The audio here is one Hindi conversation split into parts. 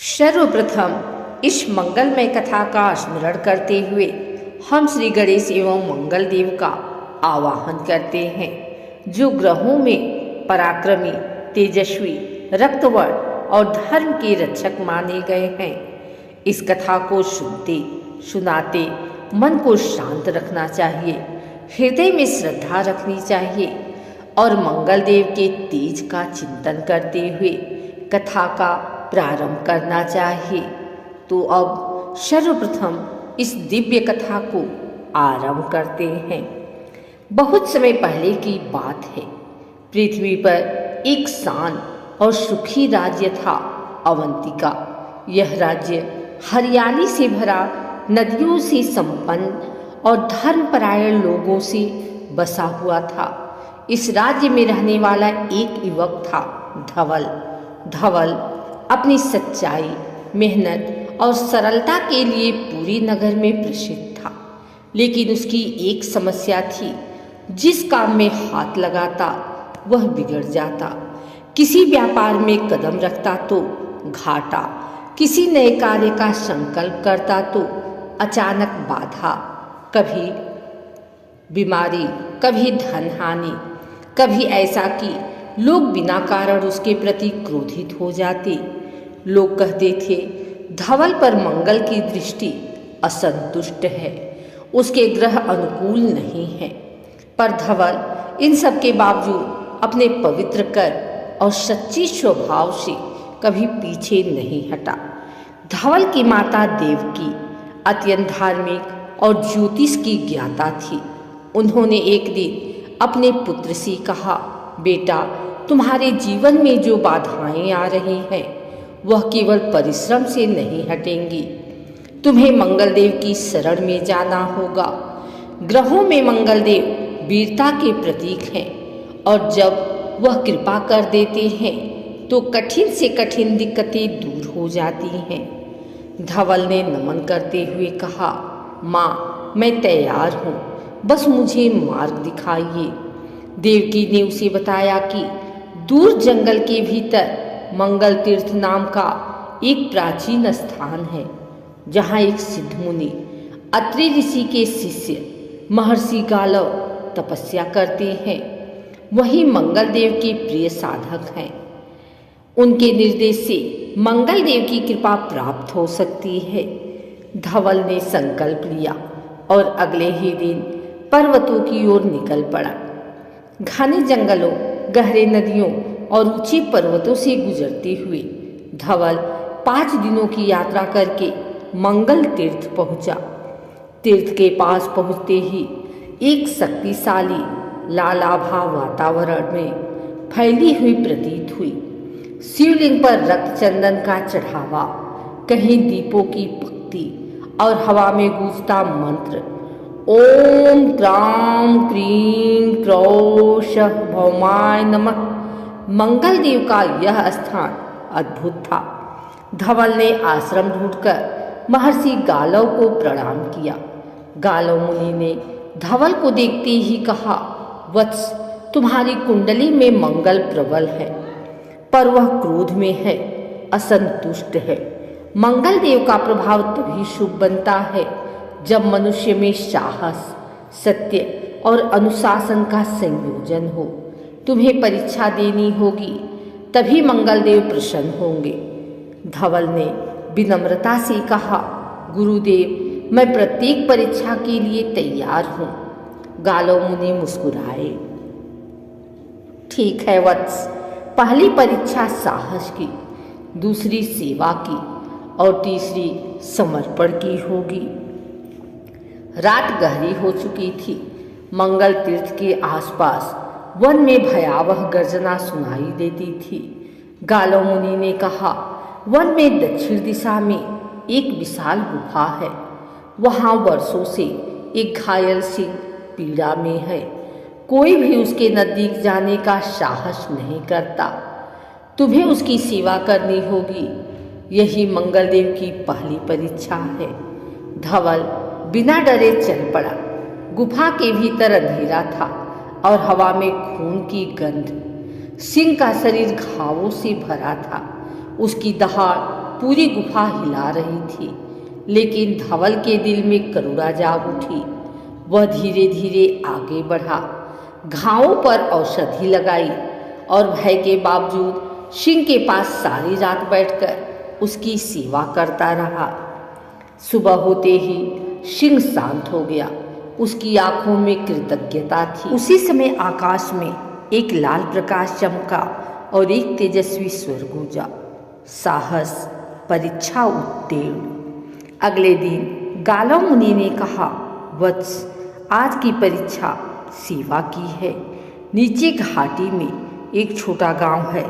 सर्वप्रथम इस मंगलमय कथा का स्मरण करते हुए हम श्री गणेश एवं मंगल देव का आवाहन करते हैं, जो ग्रहों में पराक्रमी, तेजस्वी, रक्तवर्ण और धर्म के रक्षक माने गए हैं। इस कथा को सुनते सुनाते मन को शांत रखना चाहिए, हृदय में श्रद्धा रखनी चाहिए और मंगल देव के तेज का चिंतन करते हुए कथा का प्रारंभ करना चाहिए। तो अब सर्वप्रथम इस दिव्य कथा को आरंभ करते हैं। बहुत समय पहले की बात है। पृथ्वी पर एक शांत और सुखी राज्य था, अवंतिका। यह राज्य हरियाली से भरा, नदियों से संपन्न और धर्मपरायण लोगों से बसा हुआ था। इस राज्य में रहने वाला एक युवक था, धवल। धवल अपनी सच्चाई, मेहनत और सरलता के लिए पूरे नगर में प्रसिद्ध था। लेकिन उसकी एक समस्या थी, जिस काम में हाथ लगाता वह बिगड़ जाता। किसी व्यापार में कदम रखता तो घाटा, किसी नए कार्य का संकल्प करता तो अचानक बाधा, कभी बीमारी, कभी धन हानि, कभी ऐसा कि लोग बिना कारण उसके प्रति क्रोधित हो जाते। लोग कहते थे, धवल पर मंगल की दृष्टि असंतुष्ट है, उसके ग्रह अनुकूल नहीं है। पर धवल इन सब के बावजूद अपने पवित्र कर और सच्ची स्वभाव से कभी पीछे नहीं हटा। धवल की माता देवकी अत्यंत धार्मिक और ज्योतिष की ज्ञाता थी। उन्होंने एक दिन अपने पुत्र से कहा, बेटा, तुम्हारे जीवन में जो बाधाएं आ रही हैं वह केवल परिश्रम से नहीं हटेंगी। तुम्हें मंगलदेव की शरण में जाना होगा। ग्रहों में मंगलदेव वीरता के प्रतीक हैं और जब वह कृपा कर देते हैं तो कठिन से कठिन दिक्कतें दूर हो जाती हैं। धवल ने नमन करते हुए कहा, माँ, मैं तैयार हूँ, बस मुझे मार्ग दिखाइए। देवकी ने उसे बताया कि दूर जंगल के भीतर मंगल तीर्थ नाम का एक प्राचीन स्थान है, जहाँ एक सिद्ध मुनि अत्रि ऋषि के शिष्य महर्षि गालव तपस्या करते हैं। वही मंगल देव के प्रिय साधक हैं। उनके निर्देश से मंगल देव की कृपा प्राप्त हो सकती है। धवल ने संकल्प लिया और अगले ही दिन पर्वतों की ओर निकल पड़ा। घने जंगलों, गहरे नदियों और ऊंचे पर्वतों से गुजरते हुए धवल 5 दिनों की यात्रा करके मंगल तीर्थ पहुंचा। तीर्थ के पास पहुंचते ही एक शक्तिशाली लालाभा वातावरण में फैली हुई प्रतीत हुई। शिवलिंग पर रक्त चंदन का चढ़ावा, कहीं दीपों की पंक्ति और हवा में गूंजता मंत्र, ओम क्राम क्रीम क्रौश भौमाय नमः। मंगल देव का यह स्थान अद्भुत था। धवल ने आश्रम ढूंढकर महर्षि गालव को प्रणाम किया। गालव मुनि ने धवल को देखते ही कहा, वत्स, तुम्हारी कुंडली में मंगल प्रबल है, पर वह क्रोध में है, असंतुष्ट है। मंगल देव का प्रभाव तभी शुभ बनता है जब मनुष्य में साहस, सत्य और अनुशासन का संयोजन हो। तुम्हें परीक्षा देनी होगी, तभी मंगल देव प्रसन्न होंगे। धवल ने विनम्रता से कहा, गुरुदेव, मैं प्रत्येक परीक्षा के लिए तैयार हूँ। गालव मुनि मुस्कुराए। ठीक है वत्स, पहली परीक्षा साहस की, दूसरी सेवा की और तीसरी समर्पण की होगी। रात गहरी हो चुकी थी। मंगल तीर्थ के आसपास वन में भयावह गर्जना सुनाई देती थी। गालव मुनि ने कहा, वन में दक्षिण दिशा में एक विशाल गुफा है। वहाँ वर्षों से एक घायल सिंह पीड़ा में है। कोई भी उसके नजदीक जाने का साहस नहीं करता। तुम्हें उसकी सेवा करनी होगी। यही मंगलदेव की पहली परीक्षा है। धवल बिना डरे चल पड़ा। गुफा के भीतर अंधेरा था और हवा में खून की गंध। सिंह का शरीर घावों से भरा था। उसकी दहाड़ पूरी गुफा हिला रही थी, लेकिन धवल के दिल में करुणा जाग उठी। वह धीरे धीरे आगे बढ़ा, घावों पर औषधि लगाई और भय के बावजूद सिंह के पास सारी रात बैठकर उसकी सेवा करता रहा। सुबह होते ही सिंह शांत हो गया, उसकी आंखों में कृतज्ञता थी। उसी समय आकाश में एक लाल प्रकाश चमका और एक तेजस्वी स्वर गूंजा, साहस परीक्षा उत्तीर्ण। अगले दिन गालव मुनि ने कहा, वत्स, आज की परीक्षा सेवा की है। नीचे घाटी में एक छोटा गांव है,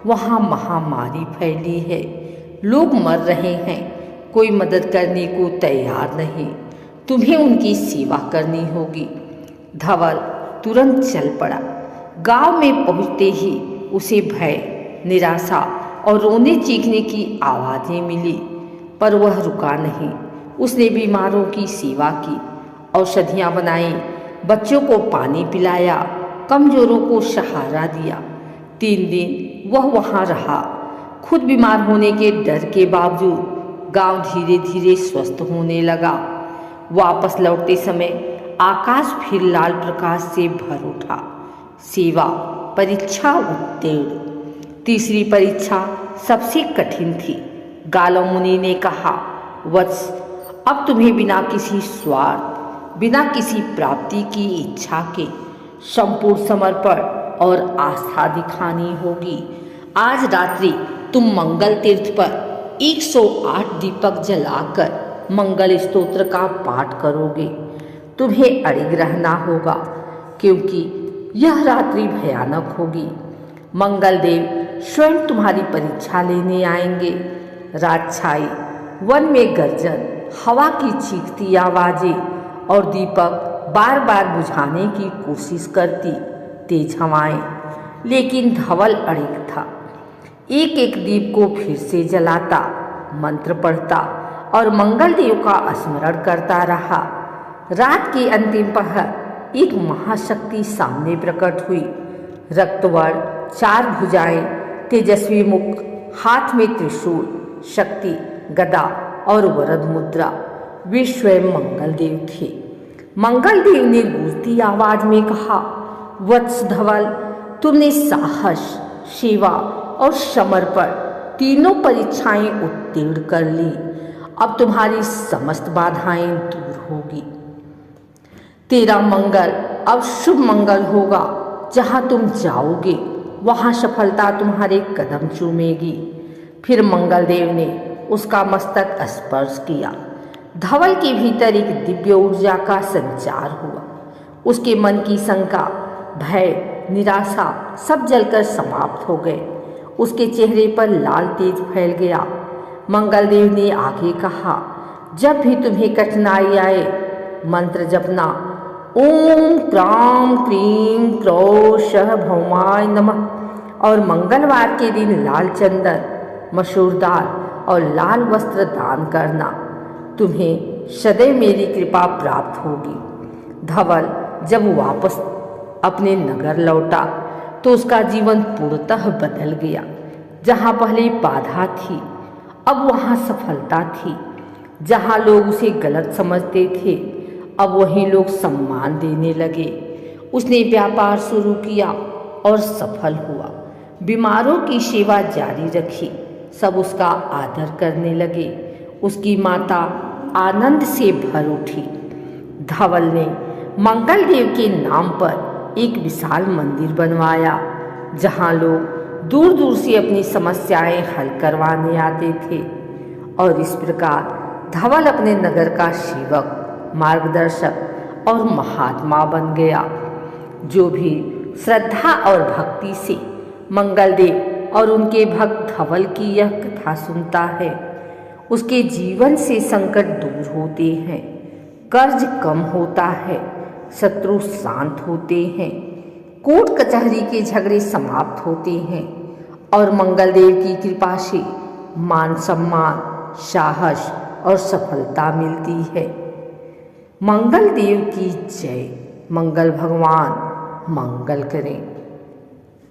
वहाँ महामारी फैली है, लोग मर रहे हैं, कोई मदद करने को तैयार नहीं, तुम्हें उनकी सेवा करनी होगी। धवल तुरंत चल पड़ा। गांव में पहुंचते ही उसे भय, निराशा और रोने चीखने की आवाज़ें मिली, पर वह रुका नहीं। उसने बीमारों की सेवा की, औषधियाँ बनाई, बच्चों को पानी पिलाया, कमजोरों को सहारा दिया। 3 दिन वह वहाँ रहा। खुद बीमार होने के डर के बावजूद गांव धीरे धीरे स्वस्थ होने लगा। वापस लौटते समय आकाश फिर लाल प्रकाश से भर उठा। सेवा परीक्षा उत्तीर्ण। तीसरी परीक्षा सबसे कठिन थी। गालव मुनि ने कहा, वत्स, अब तुम्हें बिना किसी स्वार्थ, बिना किसी प्राप्ति की इच्छा के संपूर्ण समर्पण और आस्था दिखानी होगी। आज रात्रि तुम मंगल तीर्थ पर 108 दीपक जलाकर मंगल स्तोत्र का पाठ करोगे। तुम्हें अड़िग रहना होगा, क्योंकि यह रात्रि भयानक होगी। मंगल देव स्वयं तुम्हारी परीक्षा लेने आएंगे। रात छाई, वन में गर्जन, हवा की चीखती आवाजें और दीपक बार बार बुझाने की कोशिश करती तेज हवाएं, लेकिन धवल अड़िग था। एक एक दीप को फिर से जलाता, मंत्र पढ़ता और मंगल देव का स्मरण करता रहा। रात के अंतिम पहर एक महाशक्ति सामने प्रकट हुई। रक्तवर्ण, 4 भुजाएं, तेजस्वी मुख, हाथ में त्रिशूल, शक्ति, गदा और वरद मुद्रा। वे स्वयं मंगल देव थे। मंगल देव ने गूंजती आवाज में कहा, वत्स धवल, तुमने साहस, सेवा और समर्पण तीनों परीक्षाएं उत्तीर्ण कर ली। अब तुम्हारी समस्त बाधाएं दूर होगी। तेरा मंगल अब शुभ मंगल होगा। जहां तुम जाओगे वहां सफलता तुम्हारे कदम चूमेगी। फिर मंगल देव ने उसका मस्तक स्पर्श किया। धवल के भीतर एक दिव्य ऊर्जा का संचार हुआ। उसके मन की शंका, भय, निराशा सब जलकर समाप्त हो गए। उसके चेहरे पर लाल तेज फैल गया। मंगल देव ने आगे कहा, जब भी तुम्हें कठिनाई आए मंत्र जपना, ओम क्राम क्रीम क्रो शह भौमाय नमः। और मंगलवार के दिन लाल चंदन, मसूर दाल और लाल वस्त्र दान करना। तुम्हें सदैव मेरी कृपा प्राप्त होगी। धवल जब वापस अपने नगर लौटा तो उसका जीवन पूर्णतः बदल गया। जहाँ पहले बाधा थी, अब वहाँ सफलता थी। जहाँ लोग उसे गलत समझते थे, अब वहीं लोग सम्मान देने लगे। उसने व्यापार शुरू किया और सफल हुआ। बीमारों की सेवा जारी रखी, सब उसका आदर करने लगे। उसकी माता आनंद से भर उठी। धवल ने मंगल देव के नाम पर एक विशाल मंदिर बनवाया, जहाँ लोग दूर दूर से अपनी समस्याएं हल करवाने आते थे। और इस प्रकार धवल अपने नगर का सेवक, मार्गदर्शक और महात्मा बन गया। जो भी श्रद्धा और भक्ति से मंगल देव और उनके भक्त धवल की यह कथा सुनता है, उसके जीवन से संकट दूर होते हैं, कर्ज कम होता है, शत्रु शांत होते हैं, कोर्ट कचहरी के झगड़े समाप्त होते हैं और मंगल देव की कृपा से मान सम्मान, साहस और सफलता मिलती है। मंगल देव की जय। मंगल भगवान मंगल करें।